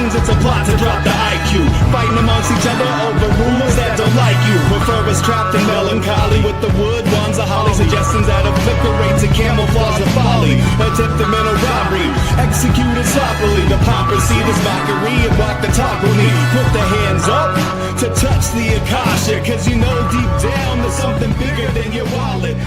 Seems it's a plot to drop the IQ. Fighting amongst each other over rumors that don't like you. Prefer us trapped in melancholy with the wood ones of holly. Suggestions that obliterate to camouflage the folly. Attempted mental robbery, executed sloppily. The hypocrisy, this mockery, and walk the talk with me. Put the hands up to touch the Akasha, cause you know deep down there's something bigger than your wallet.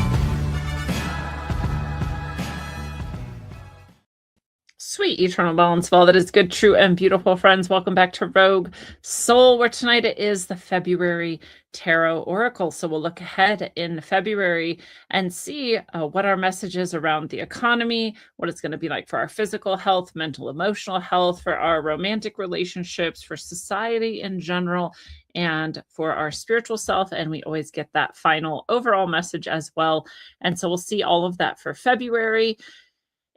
Sweet eternal balance of all that is good, true, and beautiful, friends. Welcome back to Rogue Soul, where tonight it is the February Tarot Oracle. So we'll look ahead in February and see what our message is around the economy, what it's going to be like for our physical health, mental, emotional health, for our romantic relationships, for society in general, and for our spiritual self. And we always get that final overall message as well. And so we'll see all of that for February.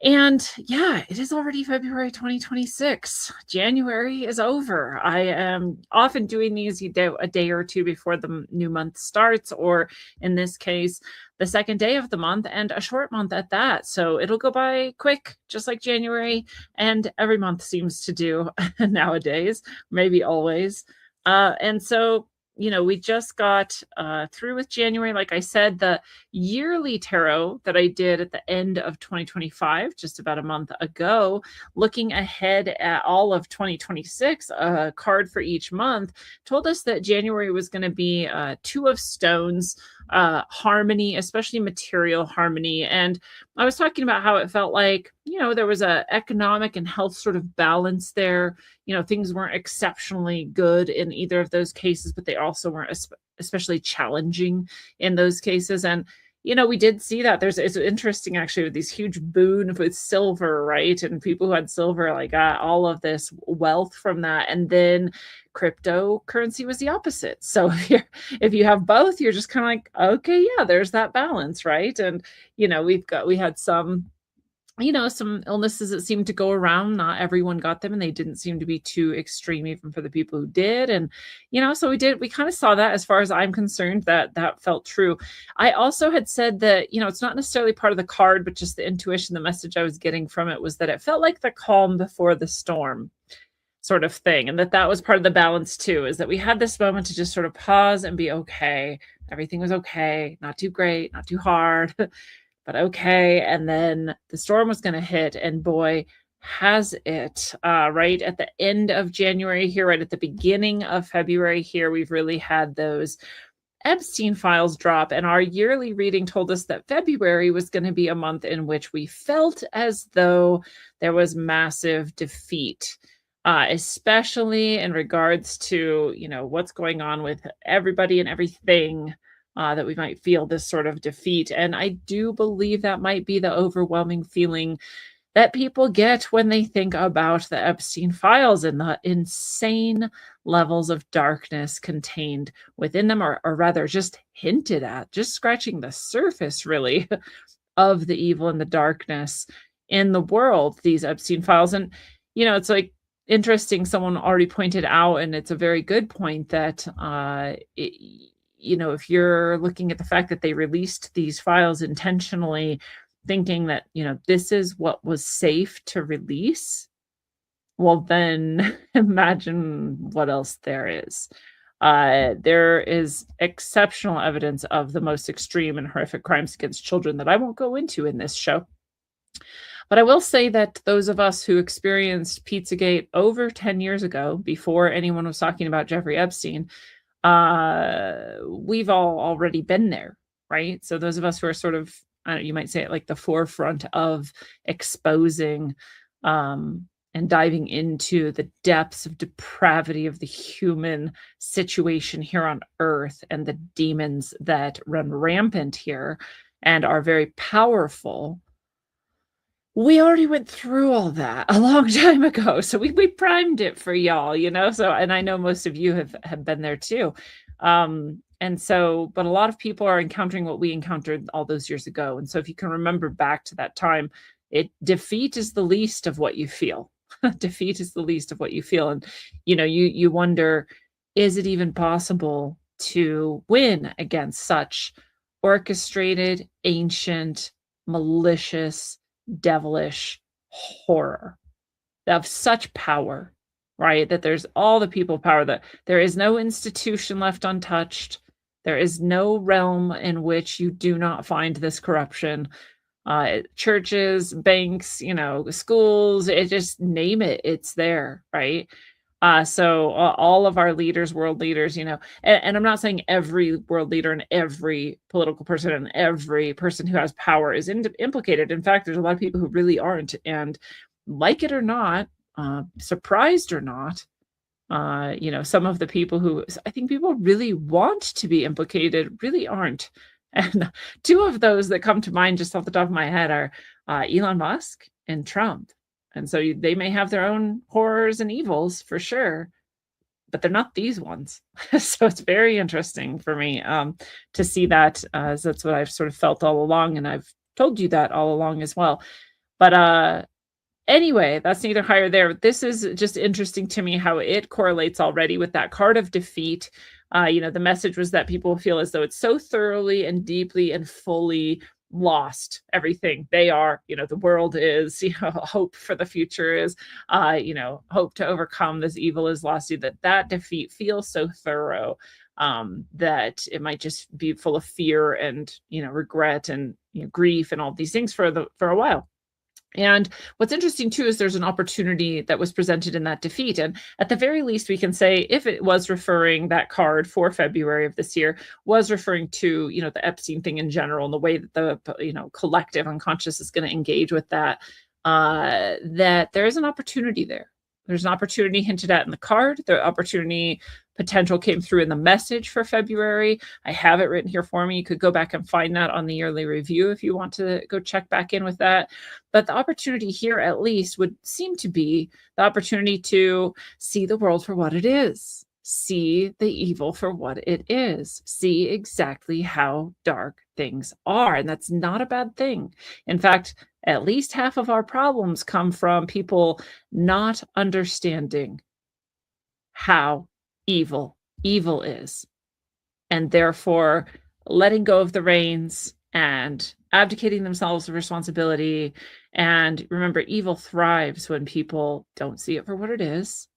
And yeah, it is already February 2026. January is over. I am often doing these a day or two before the new month starts, or in this case, the second day of the month, and a short month at that. So it'll go by quick, just like January, and every month seems to do nowadays, maybe always. And so, you know, we just got through with January. Like I said, the yearly tarot that I did at the end of 2025, just about a month ago, looking ahead at all of 2026, a card for each month, told us that January was going to be Two of Stones, harmony, especially material harmony. And I was talking about how it felt like, you know, there was a economic and health sort of balance there. You know, things weren't exceptionally good in either of those cases, but they also weren't especially challenging in those cases. And, you know, we did see that. It's interesting actually with these huge boon with silver, right? And people who had silver like got all of this wealth from that. And then cryptocurrency was the opposite. So if you have both, you're just kind of like, okay, yeah, there's that balance, right? And, you know, we had some, you know, some illnesses that seemed to go around. Not everyone got them, and they didn't seem to be too extreme, even for the people who did. And, you know, so we kind of saw that, as far as I'm concerned, that felt true. I also had said that, you know, it's not necessarily part of the card, but just the intuition, the message I was getting from it was that it felt like the calm before the storm sort of thing. And that was part of the balance too, is that we had this moment to just sort of pause and be okay. Everything was okay. Not too great, not too hard, but okay. And then the storm was going to hit, and boy, has it. Right at the end of January here, right at the beginning of February here, we've really had those Epstein files drop. And our yearly reading told us that February was going to be a month in which we felt as though there was massive defeat. Especially in regards to, you know, what's going on with everybody and everything, that we might feel this sort of defeat. And I do believe that might be the overwhelming feeling that people get when they think about the Epstein files and the insane levels of darkness contained within them, or rather just hinted at, just scratching the surface, really, of the evil and the darkness in the world, these Epstein files. And, you know, it's like, interesting, someone already pointed out, and it's a very good point, that you know, if you're looking at the fact that they released these files intentionally, thinking that, you know, this is what was safe to release, well, then imagine what else there is. There is exceptional evidence of the most extreme and horrific crimes against children that I won't go into in this show. But I will say that those of us who experienced Pizzagate over 10 years ago, before anyone was talking about Jeffrey Epstein, we've all already been there, right? So those of us who are sort of, you might say, at like the forefront of exposing and diving into the depths of depravity of the human situation here on Earth, and the demons that run rampant here and are very powerful. We already went through all that a long time ago. So we primed it for y'all, you know? So, and I know most of you have been there too. And so, but a lot of people are encountering what we encountered all those years ago. And so if you can remember back to that time, defeat is the least of what you feel. Defeat is the least of what you feel. And, you know, you wonder, is it even possible to win against such orchestrated, ancient, malicious, devilish horror of such power right? That there's all the people power, that there is no institution left untouched. There is no realm in which you do not find this corruption. Churches, banks, schools, it just name it, it's there, right? So all of our leaders, world leaders, and I'm not saying every world leader and every political person and every person who has power is implicated. In fact, there's a lot of people who really aren't, and like it or not, surprised or not, some of the people who I think people really want to be implicated really aren't. And two of those that come to mind just off the top of my head are Elon Musk and Trump. And so they may have their own horrors and evils for sure, but they're not these ones. So it's very interesting for me to see that, as that's what I've sort of felt all along. And I've told you that all along as well. But anyway, that's neither here nor there. This is just interesting to me how it correlates already with that card of defeat. The message was that people feel as though it's so thoroughly and deeply and fully lost everything. They are, the world is, hope for the future is, hope to overcome this evil is lost. That defeat feels so thorough that it might just be full of fear and, regret and grief and all these things for a while. And what's interesting too is there's an opportunity that was presented in that defeat. And at the very least, we can say if it was referring, that card for February of this year was referring to, the Epstein thing in general and the way that the, collective unconscious is going to engage with that, that there is an opportunity there. There's an opportunity hinted at in the card. The opportunity potential came through in the message for February. I have it written here for me. You could go back and find that on the yearly review if you want to go check back in with that. But the opportunity here at least would seem to be the opportunity to see the world for what it is. See the evil for what it is. See exactly how dark things are. And that's not a bad thing. In fact, at least half of our problems come from people not understanding how evil is, and therefore letting go of the reins and abdicating themselves of responsibility. And remember, evil thrives when people don't see it for what it is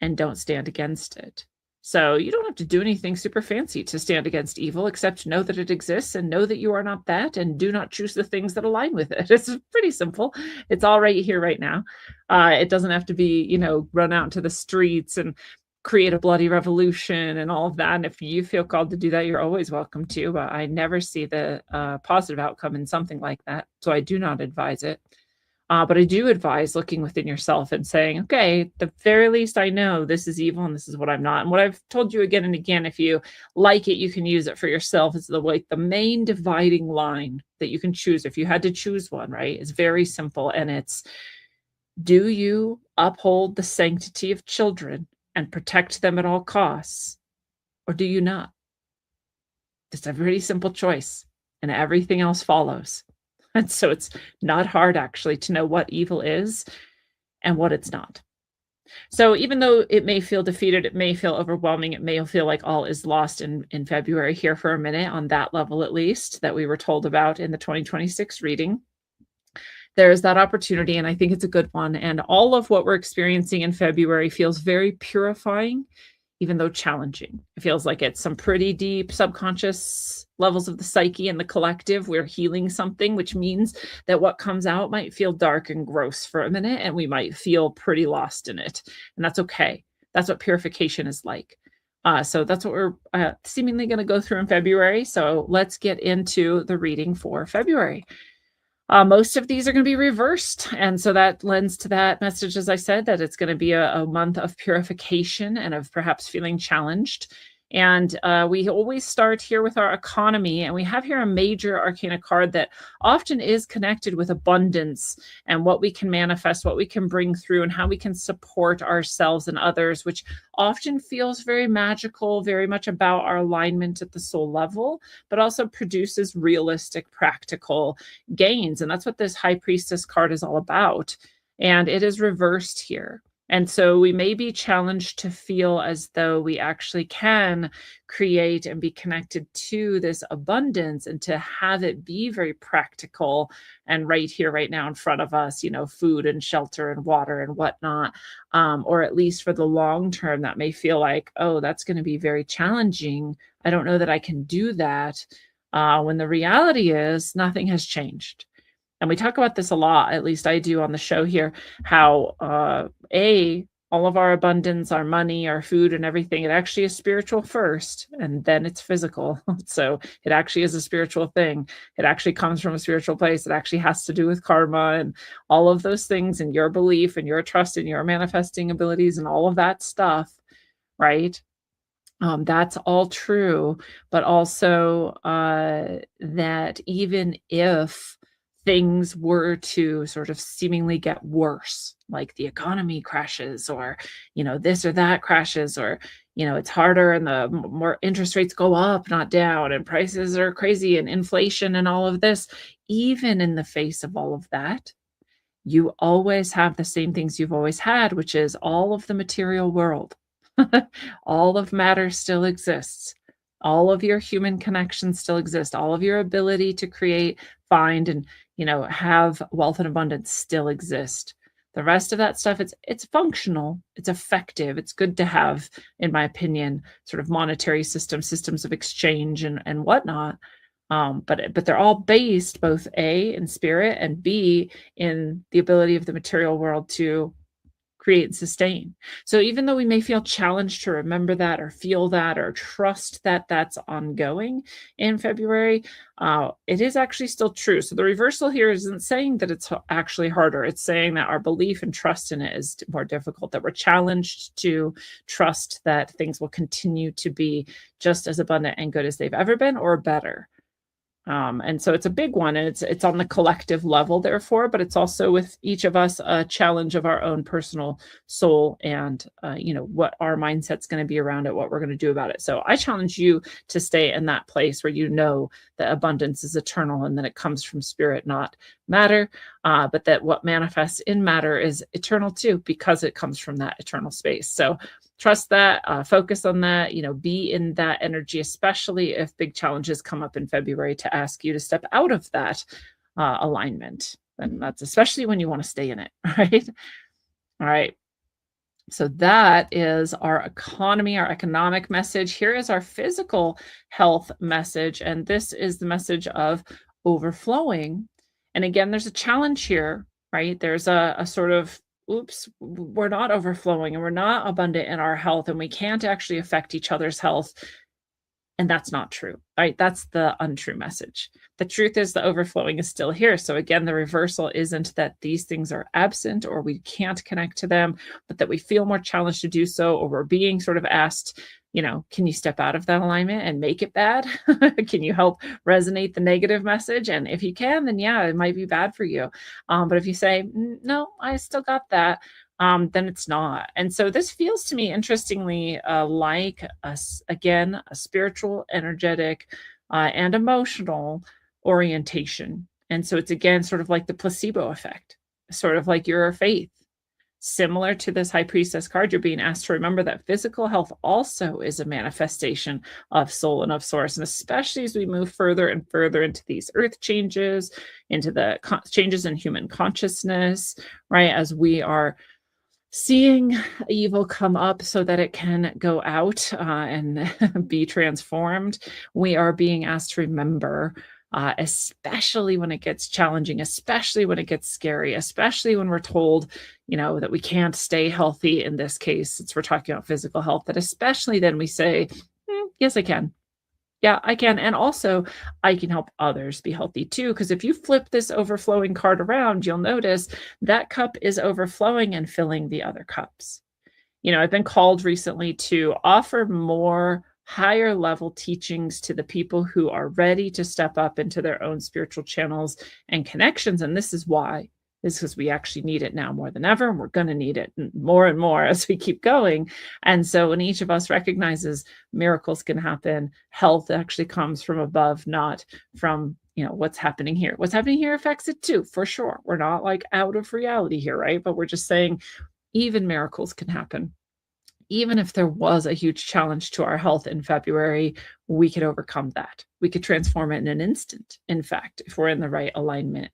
and don't stand against it. So you don't have to do anything super fancy to stand against evil, except know that it exists and know that you are not that, and do not choose the things that align with it. It's pretty simple. It's all right here, right now. It doesn't have to be, run out into the streets and create a bloody revolution and all of that. And if you feel called to do that, you're always welcome to. But I never see the positive outcome in something like that. So I do not advise it. But I do advise looking within yourself and saying, okay, at the very least, I know this is evil and this is what I'm not. And what I've told you again and again, if you like it, you can use it for yourself. It's the main dividing line that you can choose. If you had to choose one, right? It's very simple. And it's, do you uphold the sanctity of children and protect them at all costs, or do you not? It's a pretty simple choice, and everything else follows. And so it's not hard, actually, to know what evil is and what it's not. So even though it may feel defeated, it may feel overwhelming, it may feel like all is lost in February here for a minute, on that level at least, that we were told about in the 2026 reading, there's that opportunity, and I think it's a good one. And all of what we're experiencing in February feels very purifying, even though challenging. It feels like it's some pretty deep subconscious levels of the psyche and the collective. We're healing something, which means that what comes out might feel dark and gross for a minute, and we might feel pretty lost in it. And that's okay. That's what purification is like. So that's what we're seemingly going to go through in February. So let's get into the reading for February. Most of these are going to be reversed. And so that lends to that message, as I said, that it's going to be a month of purification and of perhaps feeling challenged. And we always start here with our economy. And we have here a major arcana card that often is connected with abundance and what we can manifest, what we can bring through, and how we can support ourselves and others, which often feels very magical, very much about our alignment at the soul level, but also produces realistic, practical gains. And that's what this High Priestess card is all about. And it is reversed here. And so we may be challenged to feel as though we actually can create and be connected to this abundance and to have it be very practical and right here, right now in front of us, food and shelter and water and whatnot. Or at least for the long term, that may feel like, oh, that's going to be very challenging. I don't know that I can do that. When the reality is nothing has changed. And we talk about this a lot, at least I do on the show here, how all of our abundance, our money, our food and everything, it actually is spiritual first, and then it's physical. So it actually is a spiritual thing. It actually comes from a spiritual place. It actually has to do with karma and all of those things and your belief and your trust and your manifesting abilities and all of that stuff, right? That's all true, but also that even if things were to sort of seemingly get worse, like the economy crashes or, this or that crashes or, it's harder and the more interest rates go up, not down, and prices are crazy and inflation and all of this, even in the face of all of that, you always have the same things you've always had, which is all of the material world. All of matter still exists. All of your human connections still exist. All of your ability to create, find, and have wealth and abundance still exist. The rest of that stuff, it's functional, it's effective, it's good to have, in my opinion, sort of monetary systems of exchange and whatnot. But they're all based both A in spirit and B in the ability of the material world to create and sustain. So even though we may feel challenged to remember that or feel that or trust that that's ongoing in February, it is actually still true. So the reversal here isn't saying that it's actually harder. It's saying that our belief and trust in it is more difficult, that we're challenged to trust that things will continue to be just as abundant and good as they've ever been or better. And so it's a big one, and it's on the collective level, therefore, but it's also with each of us a challenge of our own personal soul and, what our mindset's going to be around it, what we're going to do about it. So I challenge you to stay in that place where that abundance is eternal and that it comes from spirit, not matter, but that what manifests in matter is eternal too, because it comes from that eternal space. So trust that, focus on that, be in that energy, especially if big challenges come up in February, to ask you to step out of that alignment. And that's especially when you want to stay in it, right? All right. So that is our economy, our economic message. Here is our physical health message. And this is the message of overflowing. And again, there's a challenge here, right? There's a sort of, oops, we're not overflowing and we're not abundant in our health and we can't actually affect each other's health. And that's not true, right? That's the untrue message. The truth is the overflowing is still here. So again, the reversal isn't that these things are absent or we can't connect to them, but that we feel more challenged to do so, or we're being sort of asked, can you step out of that alignment and make it bad? Can you help resonate the negative message? And if you can, then yeah, it might be bad for you. But if you say, no, I still got that, then it's not. And so this feels to me, interestingly, like a spiritual, energetic, and emotional orientation. And so it's again sort of like the placebo effect, sort of like your faith. Similar to this High Priestess card, you're being asked to remember that physical health also is a manifestation of soul and of source. And especially as we move further and further into these earth changes, into the changes in human consciousness, right? As we are seeing evil come up so that it can go out and be transformed, we are being asked to remember, especially when it gets challenging, especially when it gets scary, especially when we're told, that we can't stay healthy. In this case, since we're talking about physical health, that especially then we say, yes, I can. Yeah, I can. And also, I can help others be healthy too. Because if you flip this overflowing card around, you'll notice that cup is overflowing and filling the other cups. I've been called recently to offer more higher level teachings to the people who are ready to step up into their own spiritual channels and connections. And this is why. This is because we actually need it now more than ever, and we're going to need it more and more as we keep going. And so when each of us recognizes miracles can happen, health actually comes from above, not from, what's happening here. What's happening here affects it too, for sure. We're not like out of reality here, right? But we're just saying, even miracles can happen. Even if there was a huge challenge to our health in February, we could overcome that. We could transform it in an instant, in fact, if we're in the right alignment,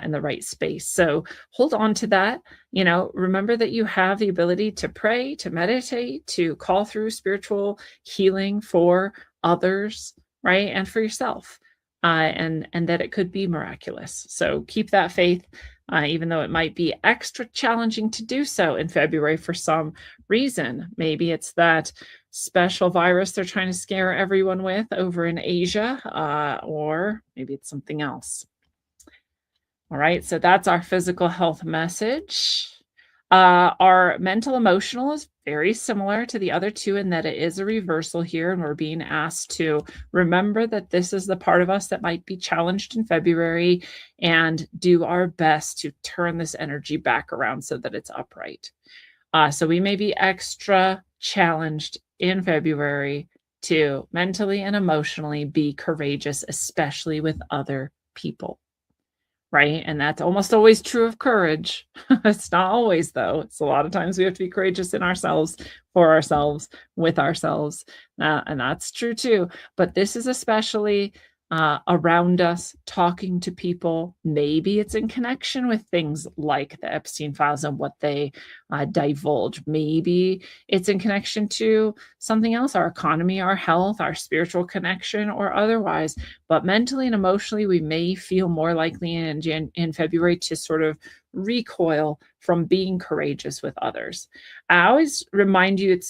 in the right space. So hold on to that. Remember that you have the ability to pray, to meditate, to call through spiritual healing for others, right? And for yourself. And that it could be miraculous. So keep that faith, even though it might be extra challenging to do so in February for some reason. Maybe it's that special virus they're trying to scare everyone with over in Asia, or maybe it's something else. All right, so that's our physical health message. Our mental emotional is very similar to the other two in that it is a reversal here, and we're being asked to remember that this is the part of us that might be challenged in February and do our best to turn this energy back around so that it's upright. So we may be extra challenged in February to mentally and emotionally be courageous, especially with other people. Right. And that's almost always true of courage. It's not always, though. It's a lot of times we have to be courageous in ourselves, for ourselves, with ourselves. And that's true, too. But this is especially around us, talking to people. Maybe it's in connection with things like the Epstein files and what they divulge. Maybe it's in connection to something else, our economy, our health, our spiritual connection, or otherwise. But mentally and emotionally, we may feel more likely in February to sort of recoil from being courageous with others. I always remind you,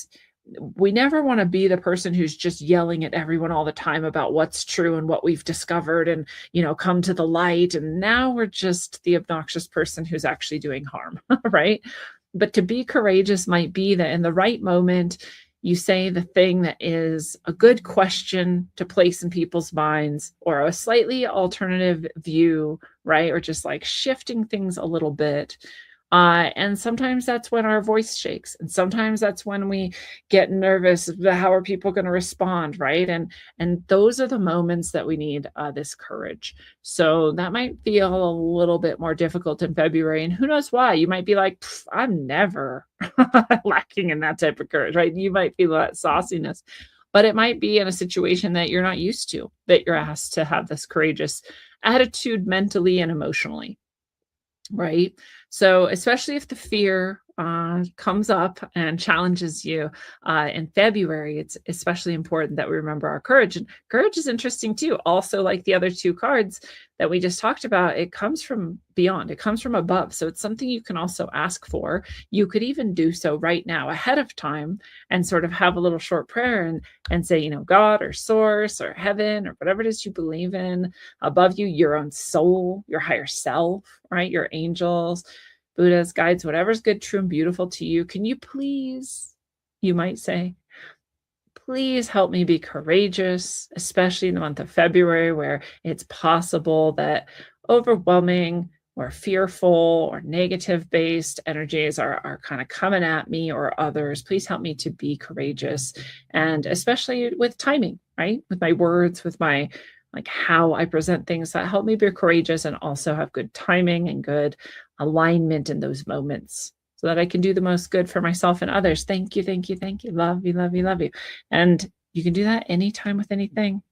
we never want to be the person who's just yelling at everyone all the time about what's true and what we've discovered and, come to the light. And now we're just the obnoxious person who's actually doing harm, right? But to be courageous might be that in the right moment, you say the thing that is a good question to place in people's minds, or a slightly alternative view, right? Or just like shifting things a little bit. And sometimes that's when our voice shakes. And sometimes that's when we get nervous about how are people going to respond, right? And those are the moments that we need this courage. So that might feel a little bit more difficult in February. And who knows why? You might be like, I'm never lacking in that type of courage, right? You might feel that sauciness. But it might be in a situation that you're not used to, that you're asked to have this courageous attitude mentally and emotionally. Right. So especially if the fear comes up and challenges you in February, it's especially important that we remember our courage. And courage is interesting too. Also, like the other two cards that we just talked about, it comes from beyond, it comes from above. So it's something you can also ask for. You could even do so right now ahead of time and sort of have a little short prayer and say, God or source or heaven or whatever it is you believe in above you, your own soul, your higher self, right? Your angels, Buddhas, guides, whatever's good, true, and beautiful to you. Can you please, you might say, please help me be courageous, especially in the month of February, where it's possible that overwhelming or fearful or negative based energies are kind of coming at me or others. Please help me to be courageous. And especially with timing, right? With my words, with my how I present things, that help me be courageous and also have good timing and good alignment in those moments so that I can do the most good for myself and others. Thank you, thank you, thank you. Love you, love you, love you. And you can do that anytime with anything.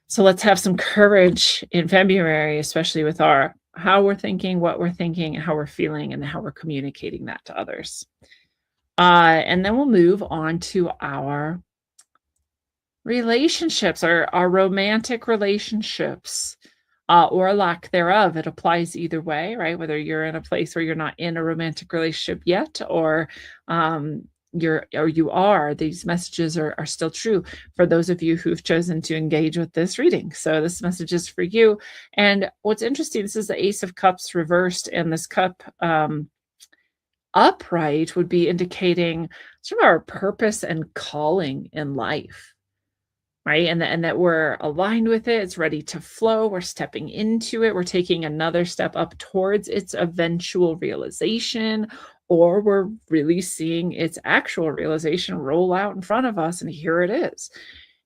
So let's have some courage in February, especially with our how we're thinking, what we're thinking, and how we're feeling, and how we're communicating that to others. And then we'll move on to our relationships, our romantic relationships, or lack thereof. It applies either way, right? Whether you're in a place where you're not in a romantic relationship yet, or you are, these messages are still true for those of you who've chosen to engage with this reading. So this message is for you. And what's interesting, this is the Ace of Cups reversed, and this cup upright would be indicating sort of our purpose and calling in life. Right. And that we're aligned with it. It's ready to flow. We're stepping into it. We're taking another step up towards its eventual realization, or we're really seeing its actual realization roll out in front of us. And here it is.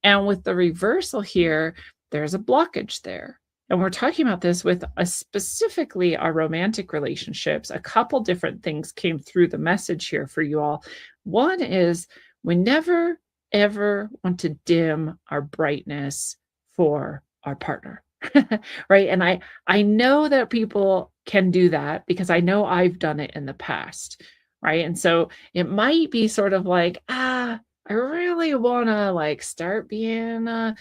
And with the reversal here, there's a blockage there. And we're talking about this with specifically our romantic relationships. A couple different things came through the message here for you all. One is we never, ever want to dim our brightness for our partner. Right. And I know that people can do that because I know I've done it in the past. Right. And so it might be sort of like, I really want to like start being a,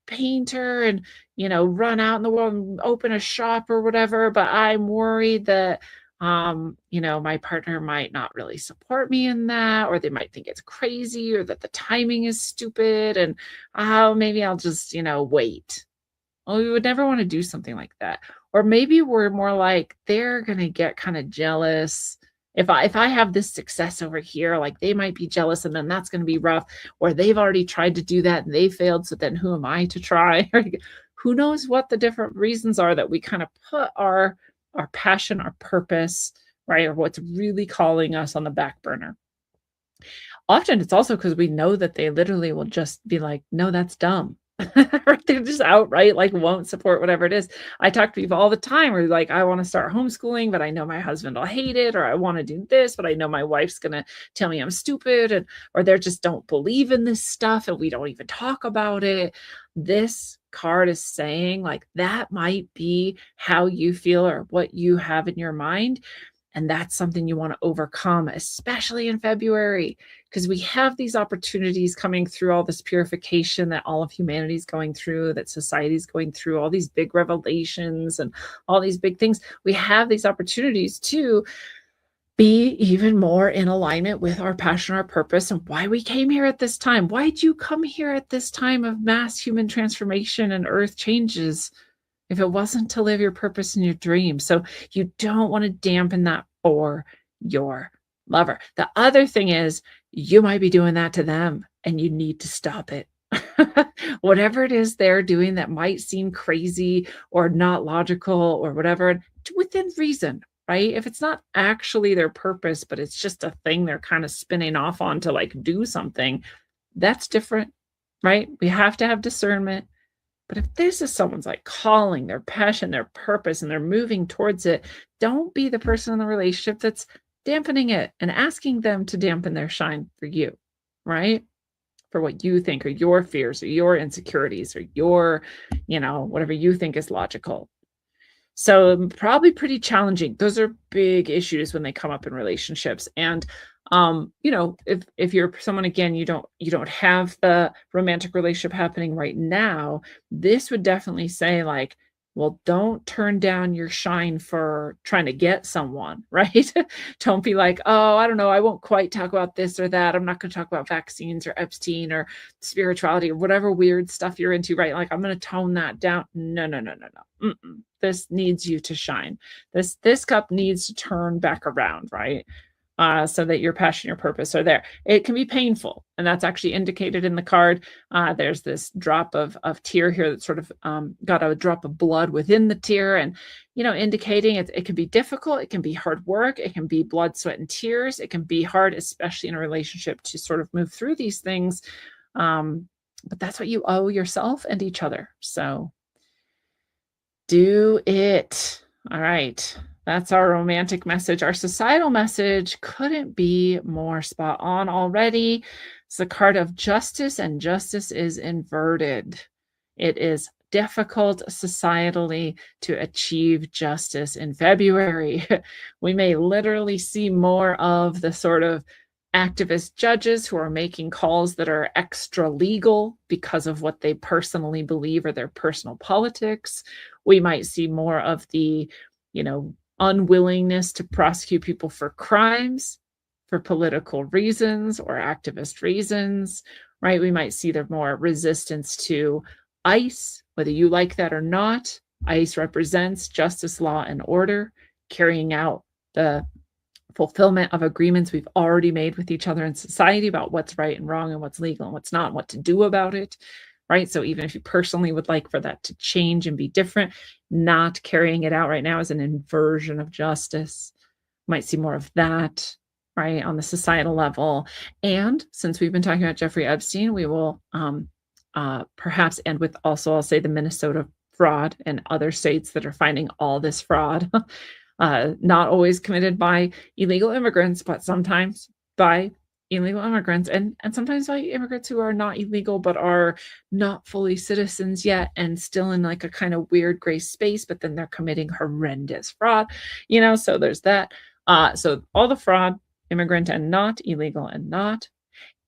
painter and, run out in the world and open a shop or whatever. But I'm worried that, my partner might not really support me in that, or they might think it's crazy or that the timing is stupid. And, maybe I'll just, wait. Well, we would never want to do something like that. Or maybe we're more like they're gonna get kind of jealous. If I have this success over here, like they might be jealous and then that's gonna be rough. Or they've already tried to do that and they failed. So then who am I to try? Who knows what the different reasons are that we kind of put our passion, our purpose, right? Or what's really calling us on the back burner. Often it's also because we know that they literally will just be like, no, that's dumb. Right? They're just outright like won't support whatever it is. I talk to people all the time where like, I want to start homeschooling, but I know my husband will hate it, or I want to do this, but I know my wife's gonna tell me I'm stupid, and or they just don't believe in this stuff and we don't even talk about it. This card is saying like that might be how you feel or what you have in your mind. And that's something you want to overcome, especially in February, because we have these opportunities coming through all this purification that all of humanity is going through, that society is going through, all these big revelations and all these big things. We have these opportunities to be even more in alignment with our passion, our purpose, and why we came here at this time. Why'd you come here at this time of mass human transformation and earth changes? If it wasn't to live your purpose and your dream. So you don't want to dampen that for your lover. The other thing is you might be doing that to them and you need to stop it. Whatever it is they're doing that might seem crazy or not logical or whatever, within reason, right? If it's not actually their purpose, but it's just a thing they're kind of spinning off on to like do something, that's different, right? We have to have discernment. But if this is someone's like calling, their passion, their purpose, and they're moving towards it, don't be the person in the relationship that's dampening it and asking them to dampen their shine for you, right? For what you think, or your fears, or your insecurities, or your, whatever you think is logical. So probably pretty challenging. Those are big issues when they come up in relationships. And if you're someone, again, you don't have the romantic relationship happening right now, this would definitely say like, well, don't turn down your shine for trying to get someone, right? Don't be like, oh, I don't know, I won't quite talk about this or that. I'm not going to talk about vaccines or Epstein or spirituality or whatever weird stuff you're into, right? Like, I'm going to tone that down. No. This needs you to shine. This cup needs to turn back around, right? So that your passion, your purpose are there. It can be painful, and that's actually indicated in the card. There's this drop of tear here that sort of got a drop of blood within the tear, and indicating it can be difficult. It can be hard work. It can be blood, sweat, and tears. It can be hard, especially in a relationship, to sort of move through these things. But that's what you owe yourself and each other. So do it. All right. That's our romantic message. Our societal message couldn't be more spot on already. It's the card of justice, and justice is inverted. It is difficult societally to achieve justice in February. We may literally see more of the sort of activist judges who are making calls that are extra legal because of what they personally believe or their personal politics. We might see more of the, unwillingness to prosecute people for crimes for political reasons or activist reasons, right? We might see there more resistance to ICE, whether you like that or not. ICE represents justice, law, and order, carrying out the fulfillment of agreements we've already made with each other in society about what's right and wrong and what's legal and what's not and what to do about it, right? So even if you personally would like for that to change and be different, not carrying it out right now is an inversion of justice. Might see more of that, right, on the societal level. And since we've been talking about Jeffrey Epstein, we will perhaps end with also, I'll say, the Minnesota fraud in other states that are finding all this fraud, not always committed by illegal immigrants, but sometimes by illegal immigrants and sometimes by immigrants who are not illegal but are not fully citizens yet and still in like a kind of weird gray space, but then they're committing horrendous fraud, so there's that. So all the fraud, immigrant and not, illegal and not,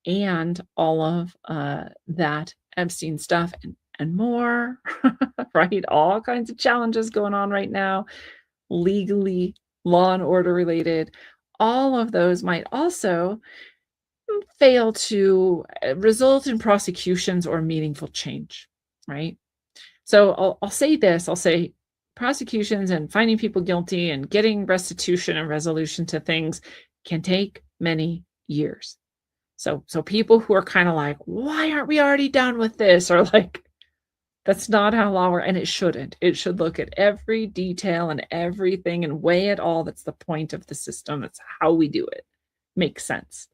and all of that Epstein stuff and more, right? All kinds of challenges going on right now, legally, law and order related. All of those might also fail to result in prosecutions or meaningful change, right? So I'll say this, I'll say prosecutions and finding people guilty and getting restitution and resolution to things can take many years. So people who are kind of like, why aren't we already done with this? Or like, that's not how law works. And it shouldn't. It should look at every detail and everything and weigh it all. That's the point of the system. It's how we do it. Makes sense.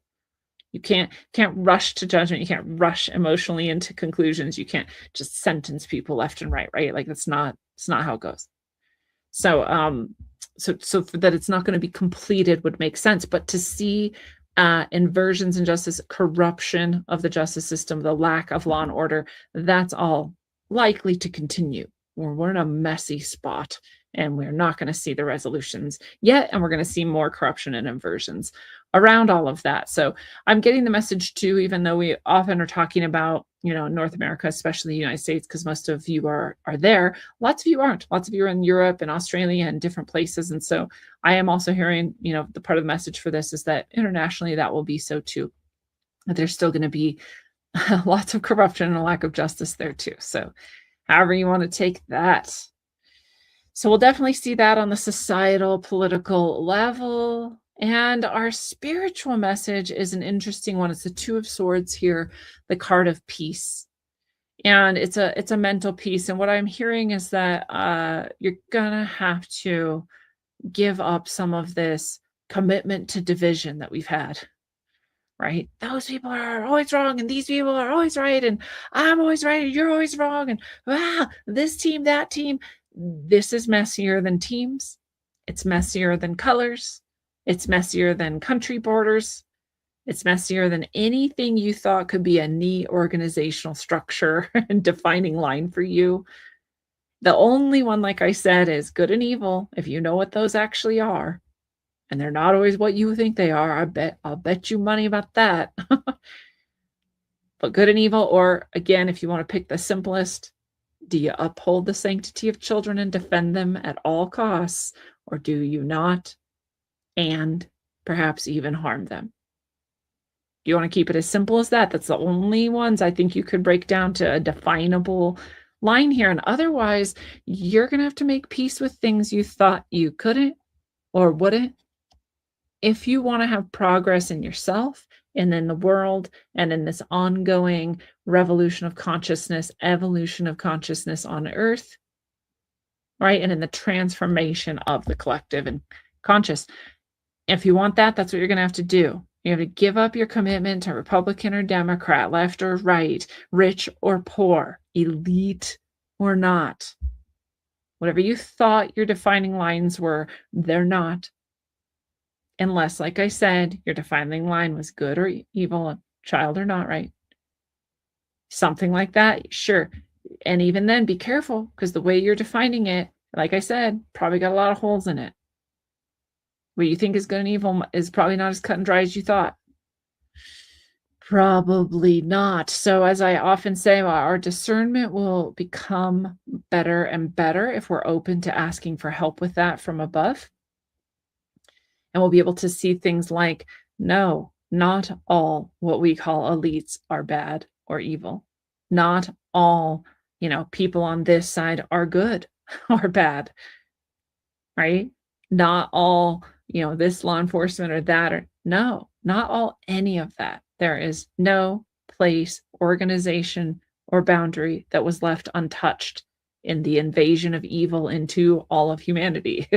You can't rush to judgment. You can't rush emotionally into conclusions. You can't just sentence people left and right, right? Like it's not how it goes. So so that it's not going to be completed would make sense. But to see inversions in justice, corruption of the justice system, the lack of law and order, that's all likely to continue. We're in a messy spot and we're not going to see the resolutions yet. And we're going to see more corruption and inversions around all of that. So I'm getting the message too, even though we often are talking about, North America, especially the United States, because most of you are there. Lots of you aren't. Lots of you are in Europe and Australia and different places. And so I am also hearing, the part of the message for this is that internationally that will be so too. That there's still going to be lots of corruption and a lack of justice there too. So however you want to take that. So we'll definitely see that on the societal, political level. And our spiritual message is an interesting one. It's the Two of Swords here, the card of peace. And it's a mental peace. And what I'm hearing is that you're gonna have to give up some of this commitment to division that we've had. Right? Those people are always wrong and these people are always right and I'm always right and you're always wrong and this team, that team. This is messier than teams. It's messier than colors. It's messier than country borders. It's messier than anything you thought could be a neat organizational structure and defining line for you. The only one, like I said, is good and evil, if you know what those actually are. And they're not always what you think they are. I'll bet you money about that. But good and evil, or again, if you want to pick the simplest, do you uphold the sanctity of children and defend them at all costs, or do you not? And perhaps even harm them. You want to keep it as simple as that. That's the only ones I think you could break down to a definable line here. And otherwise, you're going to have to make peace with things you thought you couldn't or wouldn't. If you want to have progress in yourself and in the world and in this ongoing revolution of consciousness, evolution of consciousness on earth, right? And in the transformation of the collective and conscious. If you want that, that's what you're going to have to do. You have to give up your commitment to Republican or Democrat, left or right, rich or poor, elite or not. Whatever you thought your defining lines were, they're not. Unless, like I said, your defining line was good or evil, a child or not, right? Something like that, sure. And even then, be careful, because the way you're defining it, like I said, probably got a lot of holes in it. What you think is good and evil is probably not as cut and dry as you thought. Probably not. So as I often say, our discernment will become better and better if we're open to asking for help with that from above. And we'll be able to see things like, no, not all what we call elites are bad or evil. Not all, people on this side are good or bad, right? Not all, this law enforcement or that, or no, not all, any of that. There is no place, organization, or boundary that was left untouched in the invasion of evil into all of humanity.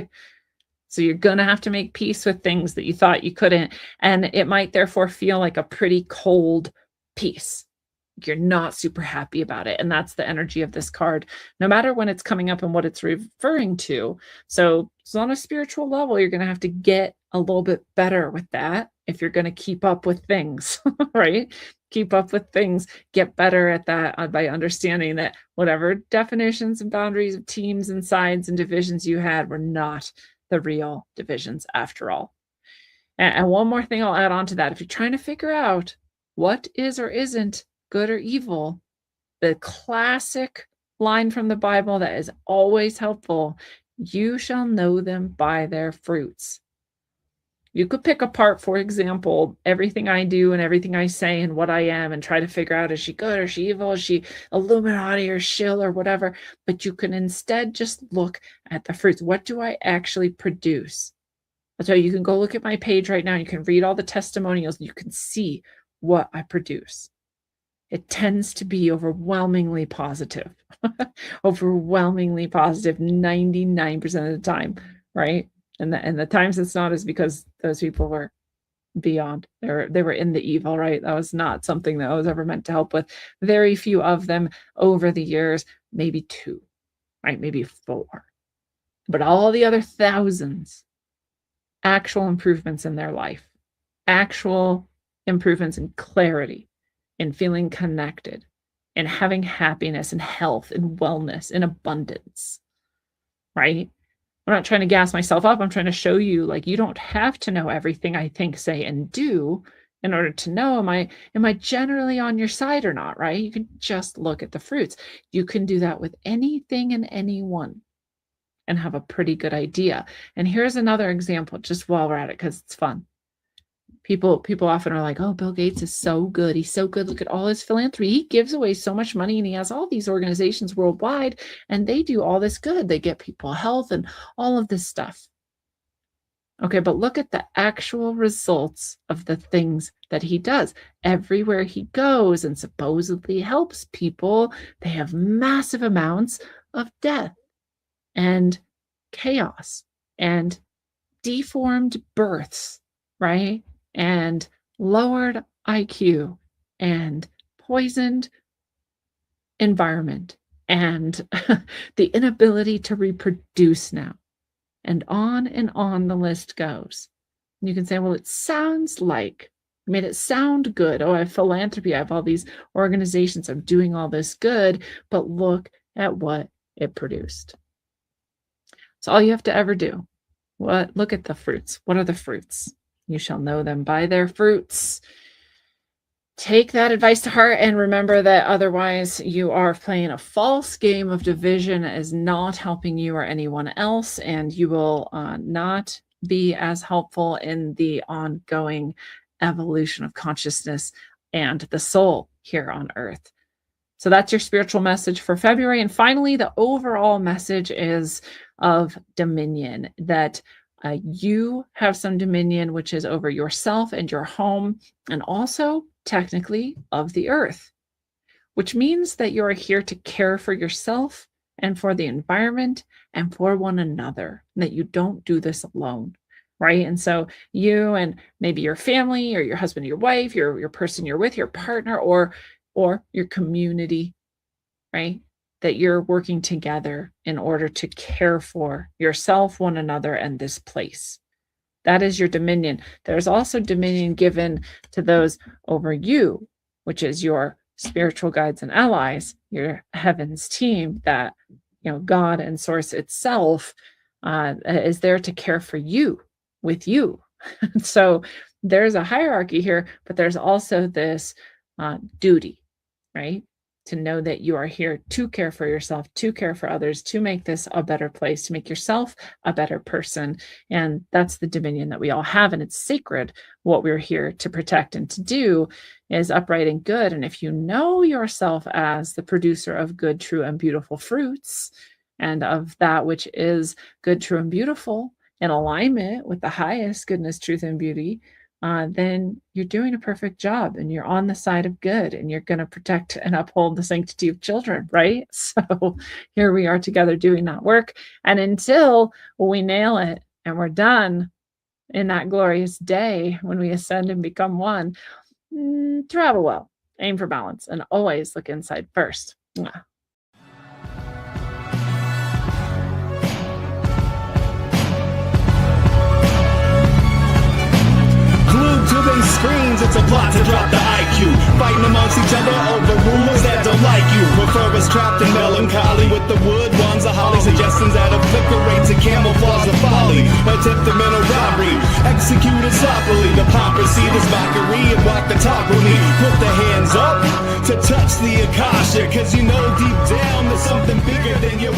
So you're going to have to make peace with things that you thought you couldn't. And it might therefore feel like a pretty cold peace. You're not super happy about it. And that's the energy of this card, no matter when it's coming up and what it's referring to. So on a spiritual level, you're going to have to get a little bit better with that if you're going to keep up with things, right? Keep up with things, get better at that by understanding that whatever definitions and boundaries of teams and sides and divisions you had were not the real divisions after all. And one more thing I'll add on to that. If you're trying to figure out what is or isn't good or evil, the classic line from the Bible that is always helpful, you shall know them by their fruits. You could pick apart, for example, everything I do and everything I say and what I am and try to figure out, is she good or is she evil? Is she Illuminati or shill or whatever? But you can instead just look at the fruits. What do I actually produce? So you can go look at my page right now. You can read all the testimonials. And you can see what I produce. It tends to be overwhelmingly positive, overwhelmingly positive 99% of the time, right? And the times it's not is because those people were beyond. They were in the evil, right? That was not something that I was ever meant to help with. Very few of them over the years, maybe 2, right? Maybe 4. But all the other thousands, actual improvements in their life, actual improvements in clarity, in feeling connected, in having happiness and health and wellness and abundance, right? I'm not trying to gas myself up. I'm trying to show you, like, you don't have to know everything I think, say, and do in order to know, am I generally on your side or not, right? You can just look at the fruits. You can do that with anything and anyone and have a pretty good idea. And here's another example, just while we're at it, because it's fun. People often are like, oh, Bill Gates is so good. He's so good. Look at all his philanthropy. He gives away so much money and he has all these organizations worldwide and they do all this good. They get people health and all of this stuff. Okay, but look at the actual results of the things that he does. Everywhere he goes and supposedly helps people, they have massive amounts of death and chaos and deformed births, right? And lowered IQ and poisoned environment and the inability to reproduce now. And on the list goes. You can say, well, it sounds like, I made it sound good. Oh, I have philanthropy. I have all these organizations. I'm doing all this good, but look at what it produced. It's all you have to ever do. Look at the fruits. What are the fruits? You shall know them by their fruits. Take that advice to heart and remember that otherwise you are playing a false game of division that is not helping you or anyone else, and you will not be as helpful in the ongoing evolution of consciousness and the soul here on earth. So that's your spiritual message for February. And finally, the overall message is of dominion, that you have some dominion, which is over yourself and your home, and also technically of the earth, which means that you're here to care for yourself and for the environment and for one another, that you don't do this alone, right? And so you and maybe your family or your husband or your wife, your person you're with, your partner, or your community, right? That you're working together in order to care for yourself, one another, and this place. That is your dominion. There's also dominion given to those over you, which is your spiritual guides and allies, your heavens team, that, God and source itself is there to care for you, with you. So there's a hierarchy here, but there's also this duty, right? To know that you are here to care for yourself, to care for others, to make this a better place, to make yourself a better person. And that's the dominion that we all have. And it's sacred. What we're here to protect and to do is upright and good. And if you know yourself as the producer of good, true, and beautiful fruits, and of that which is good, true, and beautiful, in alignment with the highest goodness, truth, and beauty, then you're doing a perfect job and you're on the side of good and you're going to protect and uphold the sanctity of children, right? So here we are together doing that work. And until we nail it and we're done in that glorious day when we ascend and become one, travel well. Aim for balance and always look inside first. Mwah. Glued to them screens, it's a plot to drop the IQ. Fighting amongst each other over rumors that don't like you. Prefer us trapped in melancholy with the wood ones, a holly. Suggestions that obliterate to camouflage the folly. Attempt a mental robbery, executed sloppily. The hypocrisy, this mockery, and walk the talk with me. Put the hands up to touch the Akasha, cause you know deep down there's something bigger than your